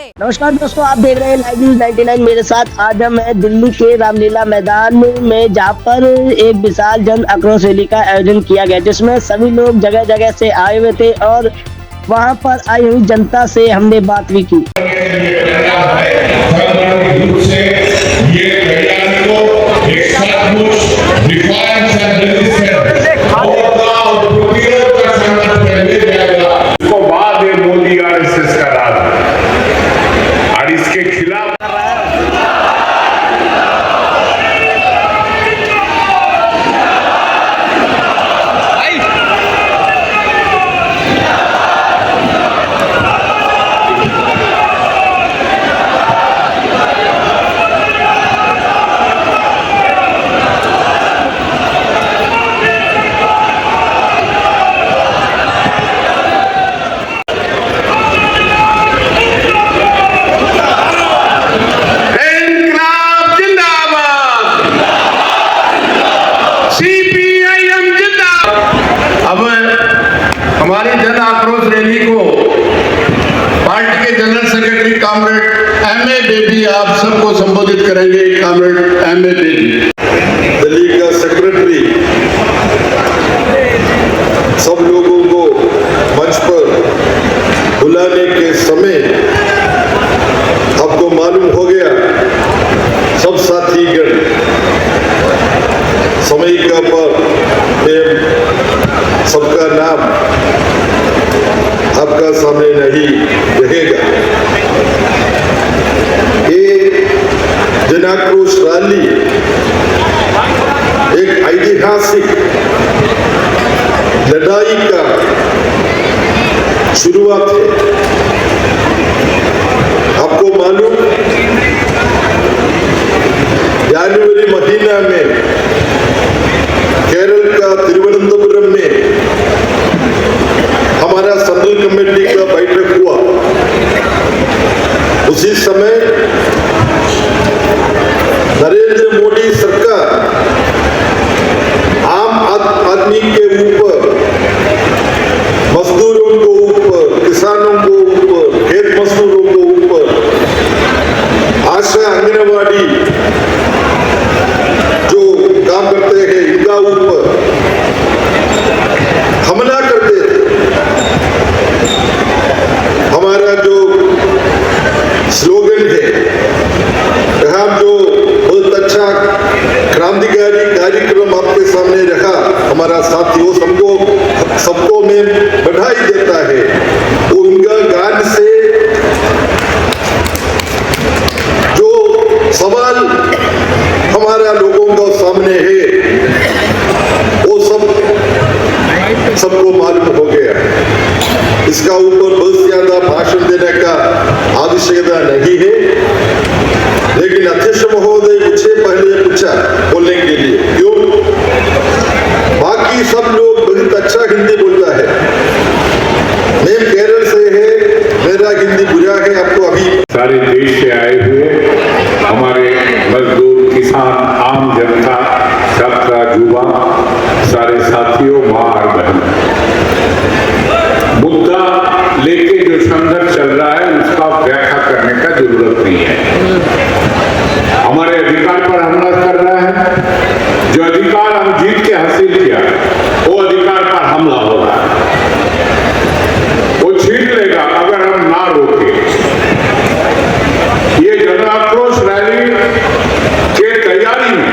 नमस्कार दोस्तों, आप देख रहे हैं लाइव न्यूज 99। मेरे साथ आज हम हैं दिल्ली के रामलीला मैदान में, जहां पर एक विशाल जन आक्रोश रैली का आयोजन किया गया, जिसमें सभी लोग जगह जगह से आए हुए थे और वहां पर आई हुई जनता से हमने बात भी की। हमारी जन आक्रोश रैली को पार्टी के general secretary comrade M A. Bedi आप सबको संबोधित करेंगे। Comrade M A. बेदी, दिल्ली का सेक्रेटरी, सब लोगों को मंच पर बुलाने के समय आपको मालूम हो गया, सब साथीगण समय का पर सबका नाम आपका सामने नहीं रहेगा। ये जन आक्रोश रैली एक ऐतिहासिक लड़ाई का शुरुआत है। आपको मालूम, जनवरी महीना में केरल का तिरुवनंतपुरम में हमारा सेंट्रल कमेटी का बैठक हुआ। उसी समय नरेंद्र मोदी सरकार आम आदमी के ऊपर, मजदूरों को ऊपर, किसानों को ऊपर, खेत मजदूरों को ऊपर, आशा आंगनवाड़ी जो काम करते हैं इनका ऊपर हमला करते थे। हमारा जो स्लोगन है, हम जो बहुत अच्छा क्रांतिकारी कार्यक्रम आपके सामने रखा, हमारा साथियों सबको मैं बधाई देता है। उनका गान से जो सवाल हमारा लोगों को सामने है वो सबको मालूम हो गया। इसका ऊपर बहुत ज्यादा भाषण देने का आवश्यकता नहीं है, लेकिन अध्यक्ष महोदय मुझे पहले पूछा बोलने के लिए, क्यों? बाकी सब लोग बहुत अच्छा हिंदी बोलता है, मैं केरल से है, मेरा हिंदी बुरा है। आपको अभी सारे देश से आए हुए हमारे मजदूर, किसान, आम जनता, सबका युवा, सारे साथियों, माँ और बहन, मुद्दा लेके जो संघर्ष चल रहा है उसका व्याख्या करने का जरूरत नहीं है। हमारे अधिकार पर हमला कर रहा है, जो अधिकार हम जीत के हासिल किया वो अधिकार पर हमला हो रहा है, वो छीन लेगा अगर हम ना रोके। ये जन आक्रोश रैली के तैयारी में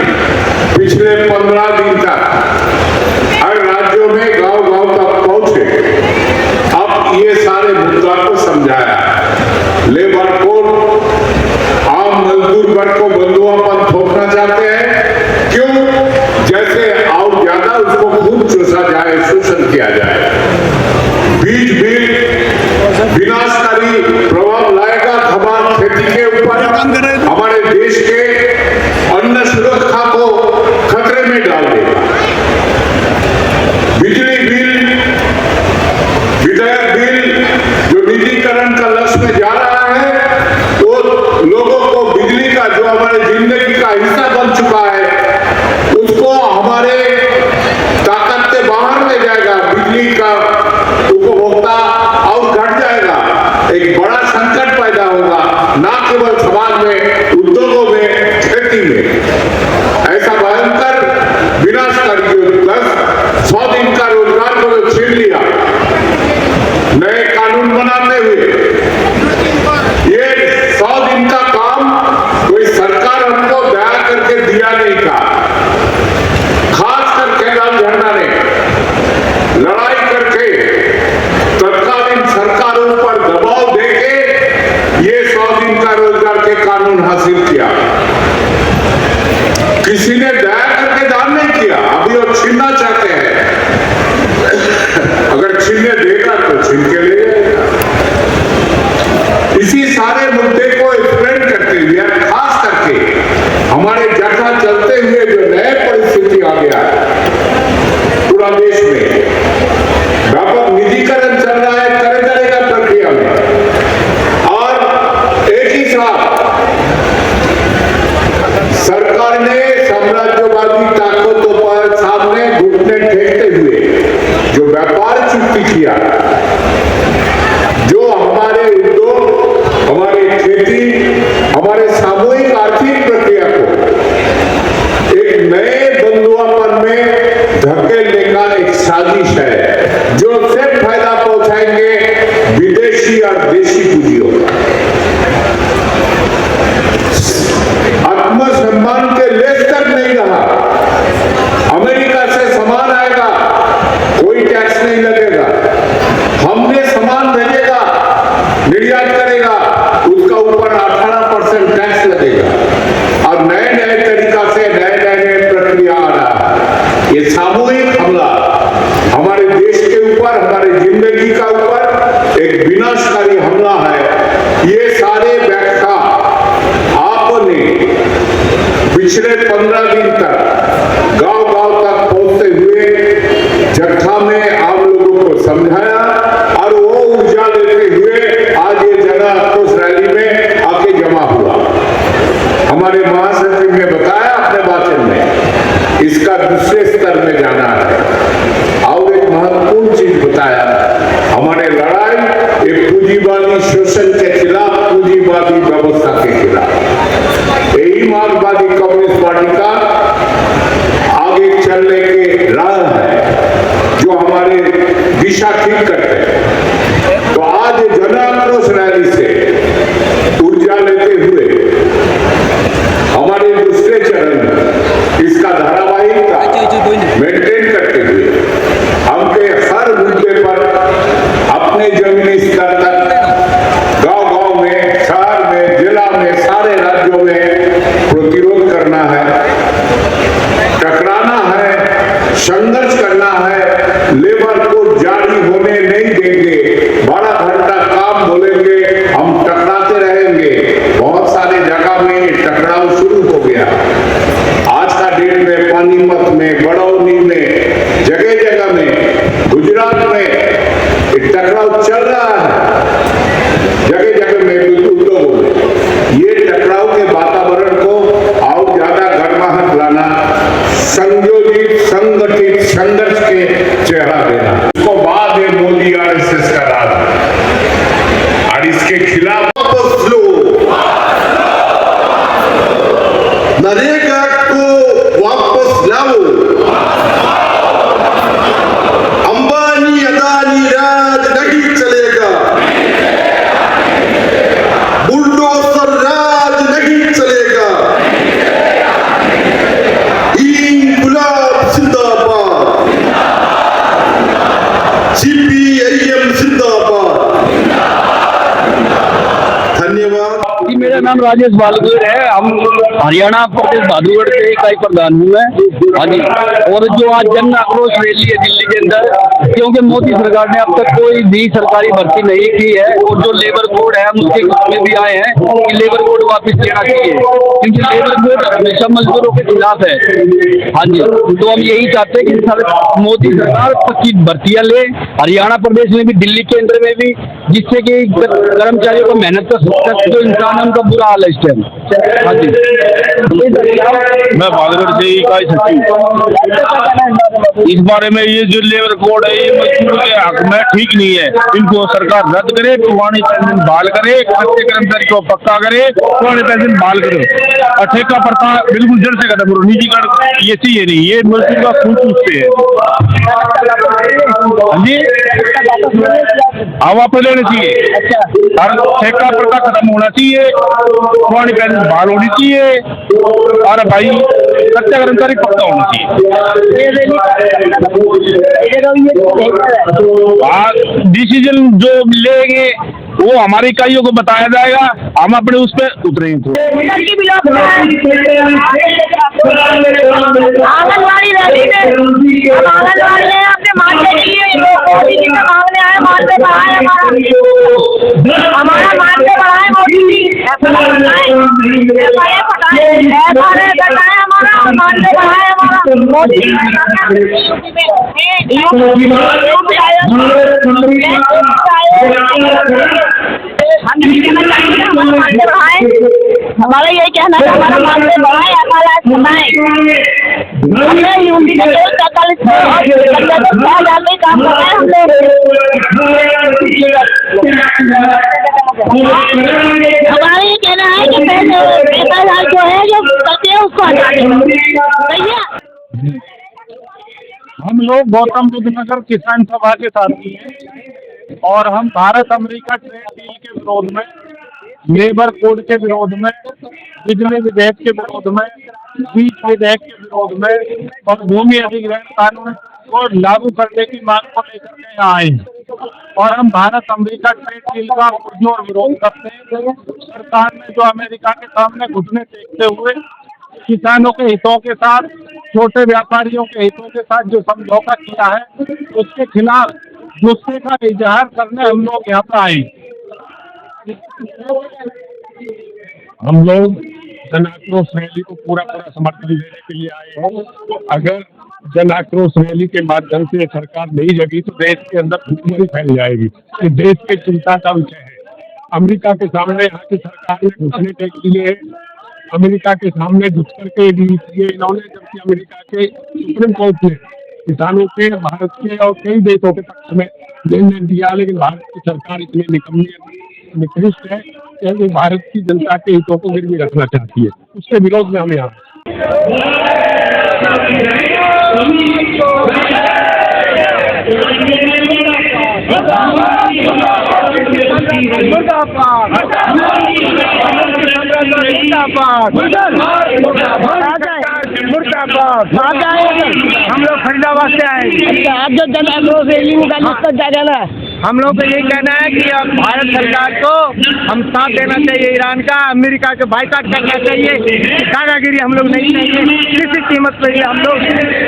पिछले 15 दिन तक हर राज्यों में गांव-गांव तक पहुंचे। अब ये सारे मुद्दा को समझाया, लेबर कोड, आम मजदूर वर्ग को बंधुआपन थोपना चाहते हैं। क्यों? जैसे और ज्यादा उसको खूब चूसा जाए, शोषण किया जाए, बीच विनाशकारी प्रभाव लाएगा खबार खेती के ऊपर, हमारे देश के अन्न सुरक्षा को खतरे में डाल ना केवल समाज में, उद्योगों में, खेती में। ऐसा भयंकर विनाशकारी दस 100 दिन का रोजगार को जो छीन लिया, नए कानून बनाते हुए, ये 100 दिन का काम कोई सरकार हमको दया करके दिया नहीं था। खास करके लाल झंडा ने लड़ाई करके तत्कालीन सरकारों पर दबाव देके ये 100 दिन का रोजगार के कानून हासिल किया। किसी ने दया करके दान नहीं किया, अभी वो छीनना चाहते हैं। अगर छीनने देगा तो छीन के ले जाएगा। इसी सारे मुद्दे को एक्सप्लेन करते हुए, खास करके हमारे जगह चलते हुए जो नए परिस्थिति आ गया है पूरा देश में, व्यापक निजीकरण चल रहा है तरह तरह का प्रक्रिया में, और एक ही साथ सरकार ने साम्राज्यवादी ताकतों पर सामने घुटने टेकते हुए जो व्यापार चुक्ति किया, जो हमारे उद्योग, हमारी खेती, हमारे सामूहिक आर्थिक प्रक्रिया को एक नए बंधुआपन में धकेलने का एक साजिश है, जो सिर्फ फायदा पहुंचाएंगे विदेशी और देशी पूंजियों का। आत्मसम्मान के लेस तक नहीं रहा। अमेरिका से सामान आएगा, कोई टैक्स नहीं लगेगा। हमने सामान भेजेगा, निर्यात करेगा, उसका ऊपर 18% टैक्स लगेगा। और नए नए तरीका से नए प्रक्रिया आ रहा है। ये सामूहिक हमला हमारे देश के ऊपर, हमारी जिंदगी का ऊपर एक विनाशकारी हमला है। ये सारे व्याख्या आपने पिछले 15 दिन तक गांव-गांव तक पहुंचते हुए जत्था में आम लोगों को समझाया, और वो ऊर्जा लेते हुए आज ये जन आक्रोश रैली में आके जमा हुआ। हमारे महासचिव ने बताया अपने भाषण में, इसका दूसरे स्तर में जाना है। और एक महत्वपूर्ण चीज बताया, हमारे लड़ाई एक पूंजीवादी शोषण के खिलाफ, पूंजीवादी व्यवस्था के खिलाफ। यही मार्क्सवादी कम्युनिस्ट पार्टी का आगे चलने के राह है, जो हमारे दिशा ठीक करते हैं। तो आज जन आक्रोश रैली से ऊर्जा लेते हुए हमारे दूसरे चरण में इसका धारावाहिकता मेंटेन करते हुए हमके हर मुद्दे पर अपने जमीनी स्तर तक गांव-गांव में, शहर में, जिला में, सारे राज्यों में प्रतिरोध करना है, टकराना है, संघर्ष करना है। लेबर को जारी होने नहीं देंगे। 12 घंटा काम बोलेंगे, हम टकराते रहेंगे। बहुत सारे जगह में टकराव शुरू हो गया। आज का डेट में पानीपत में, बड़ौनी में, जगह जगह में, गुजरात में टकराव चल रहा है। जगह जगह में, उद्योगों में ये टकराव के वातावरण को और ज्यादा गर्माहट लाना, संयोजित संगठित संघर्ष के चेहरा देना। उसको बाद में मोदी आरएसएस का राज है, और इसके खिलाफ वापस लो, नरेगा को वापस लाओ, अंबानी अदानी राज नहीं चलेगा, बुलडोजर राज नहीं चलेगा। इंकलाब जिंदाबाद, सीपीआईएम जिंदाबाद। धन्यवाद। जी, मेरा नाम राजेश बालगुर है। हम हरियाणा प्रदेश भादुगढ़ के इकाई प्रधान हूँ मैं। हाँ जी। और जो आज जन आक्रोश रैली है दिल्ली के अंदर, क्योंकि मोदी सरकार ने अब तक कोई भी सरकारी भर्ती नहीं की है, और जो लेबर कोड है हम उसके उसमें भी आए हैं कि लेबर कोड वापस लेना चाहिए, क्योंकि लेबर कोड हमेशा मजदूरों के खिलाफ है। हाँ जी। तो हम यही चाहते हैं कि मोदी सरकार पक्की भर्तियां ले, हरियाणा प्रदेश में भी, दिल्ली केंद्र में भी, जिससे कि कर्मचारियों को मेहनत का जो इंसान है उनका बुरा हाल है इस टाइम। हाँ जी, मैं बागड़ से इकाई सचिव। इस बारे में ये जो लेबर कोड है ये मजदूरों के हक में ठीक नहीं है। इनको सरकार रद्द करे, पुरानी पेंशन बहाल करे, कच्चे कर्मचारी को पक्का करे, पुरानी पेंशन बहाल करे और ठेका प्रथा बिल्कुल जड़ से खत्म करो। निजीकरण ये चाहिए नहीं, ये मजदूर का खून चूसते हैं। हाँ जी, हवा पे लेना चाहिए, हर ठेका प्रथा खत्म होना चाहिए, पुरानी पेंशन बहाल होनी चाहिए और भाई कच्चा कर्मचारी पक्का होना चाहिए। डिसीजन जो लेंगे वो हमारी इकाइयों को बताया जाएगा, हम अपने उस पर उतरेंगे। आंगनबाड़ी रैली में हम आंगनबाड़ी में अपने मानने के लिए मोदी जी का मांगने आए, मानते बढ़ाए हमारा मानते बढ़ाए मोदी जी, ऐसा बताए हमारा मानते बढ़ाए हमारा मोदी जी। हम नहीं कहना चाहेंगे हमारा मानते बढ़ाए, हमारा यही कहना है हमारा मानते बढ़ाए, हमारा सुनाए। हमने यूपी के 43 काम कर रहे हैं हम लोग। हमारा ये कहना है कि पैसा जो है जो करते हैं उसको हटा दें। सही है। हम लोग गौतम बुद्ध नगर किसान सभा के साथी हैं और हम भारत अमेरिका ट्रेड डील के विरोध में, लेबर कोड के विरोध में, बिजली विधेयक के विरोध में, बीज विधेयक के विरोध में और भूमि अधिग्रहण कानून को लागू करने की मांग को लेकर के यहाँ आए हैं। और हम भारत अमेरिका ट्रेड डील का पुरजोर विरोध करते हैं। सरकार ने जो अमेरिका के सामने घुटने टेकते हुए किसानों के हितों के साथ, छोटे व्यापारियों के हितों के साथ जो समझौता किया है उसके खिलाफ गुस्से का इजहार करने हम लोग यहाँ पर आए। हम लोग जन आक्रोश रैली को पूरा समर्थन देने के लिए आए हैं। अगर जन आक्रोश रैली के माध्यम से सरकार नहीं जगी तो देश के अंदर भुखमरी फैल जाएगी। ये देश की चिंता का विषय है। अमेरिका के सामने यहाँ की सरकार ने घुटने टेक दिए, अमेरिका के सामने घुस करके इन्होंने, जबकि अमेरिका के सुप्रीम कोर्ट ने किसानों के, भारत के और कई देशों के पक्ष में निर्णय दिया, लेकिन भारत की सरकार इतनी निकृष्ट है कि भारत की जनता के हितों को गिरवी रखना चाहती है। उसके विरोध में हम यहाँ हम लोग फरीदाबाद से आए। आप जो जन आक्रोश रैली निकाली उसका क्या कहना है? हम लोग का यही कहना है कि अब भारत सरकार को हम साथ देना चाहिए, ईरान का, अमेरिका का बाइकाट करना चाहिए। दादागिरी हम लोग नहीं चाहिए किसी कीमत पर। हम लोग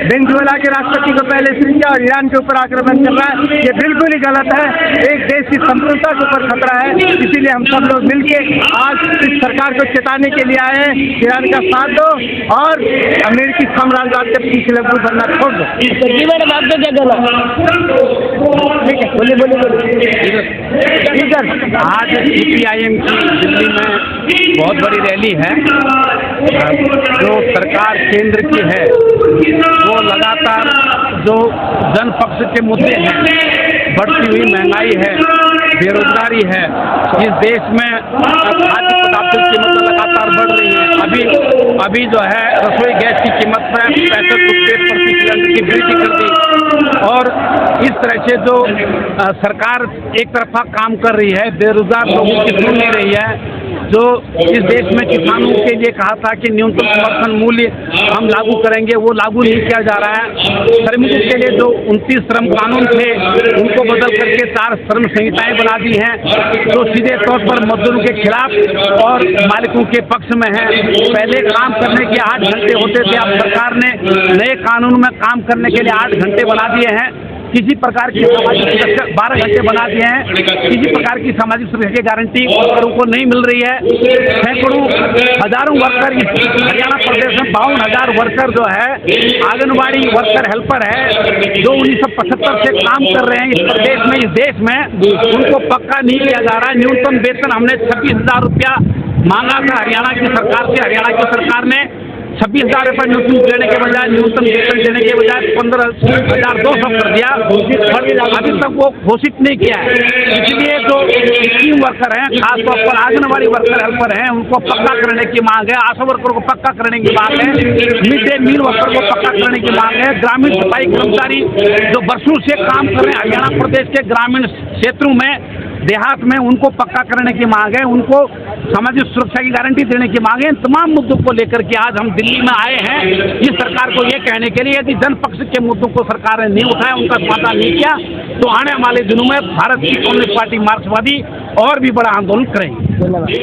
वेनेजुएला के राष्ट्रपति को पहले सुन किया और ईरान के ऊपर आक्रमण कर रहा है, ये बिल्कुल ही गलत है। एक देश की संप्रभुता के ऊपर खतरा है, इसीलिए हम सब लोग मिलके आज इस सरकार को चेताने के लिए आए हैं। ईरान का साथ दो और अमेरिकी साम्राज्यवाद के पीछे लगभग बनना छोड़ दो। आपका क्या कहना? ठीक है, बोलिए बोलिए ठीक है। आज CPIM की दिल्ली में बहुत बड़ी रैली है। जो सरकार केंद्र की है वो लगातार जो जन पक्ष के मुद्दे हैं, बढ़ती हुई महंगाई है, बेरोजगारी है, इस देश में खाद्य पदार्थों की कीमत लगातार बढ़ रही है। अभी जो है रसोई गैस की कीमत में 65 रुपये प्रति सिलेंडर की वृद्धि कर दी। और इस तरह से जो सरकार एक तरफा काम कर रही है, बेरोजगार लोगों की सुन नहीं रही है। जो इस देश में किसानों के लिए कहा था कि न्यूनतम समर्थन मूल्य हम लागू करेंगे, वो लागू नहीं किया जा रहा है। श्रमिकों के लिए जो 29 श्रम कानून थे उनको बदल करके 4 श्रम संहिताएं बना दी हैं, जो सीधे तौर पर मजदूरों के खिलाफ और मालिकों के पक्ष में है। पहले काम करने के 8 घंटे होते थे, अब सरकार ने नए कानून में काम करने के लिए 8 घंटे बना दिए हैं। किसी प्रकार की सामाजिक सुरक्षा 12 घंटे बना दिए हैं, किसी प्रकार की सामाजिक सुरक्षा की गारंटी वर्करों को नहीं मिल रही है। सैकड़ों हजारों वर्कर इस हरियाणा प्रदेश में 52,000 वर्कर जो है आंगनबाड़ी वर्कर हेल्पर है जो 1975 से काम कर रहे हैं इस प्रदेश में, इस देश में, उनको पक्का नहीं किया जा रहा है। न्यूनतम वेतन हमने 26,000 रुपया मांगा था हरियाणा की सरकार से। हरियाणा की सरकार ने 26,000 रुपये न्यूनतम देने के बजाय, न्यूनतम वेतन देने के बजाय 15,200 कर दिया और अभी तक वो घोषित नहीं किया है। इसलिए जो स्कीम वर्कर हैं, खासतौर पर आंगनबाड़ी वर्कर हेल्पर हैं, उनको पक्का करने की मांग है। आशा वर्कर को पक्का करने की मांग है। मिड डे मील वर्कर को पक्का करने की मांग है। ग्रामीण सफाई कर्मचारी जो वर्षों से काम कर रहे हैं हरियाणा प्रदेश के ग्रामीण क्षेत्रों में, देहात में, उनको पक्का करने की मांग है। उनको सामाजिक सुरक्षा की गारंटी देने की मांग है। इन तमाम मुद्दों को लेकर के आज हम दिल्ली में आए हैं इस सरकार को ये कहने के लिए, यदि जनपक्ष के मुद्दों को सरकार ने नहीं उठाया, उनका समाधान नहीं किया, तो आने वाले दिनों में भारत की कम्युनिस्ट पार्टी मार्क्सवादी और भी बड़ा आंदोलन करेंगे। धन्यवाद।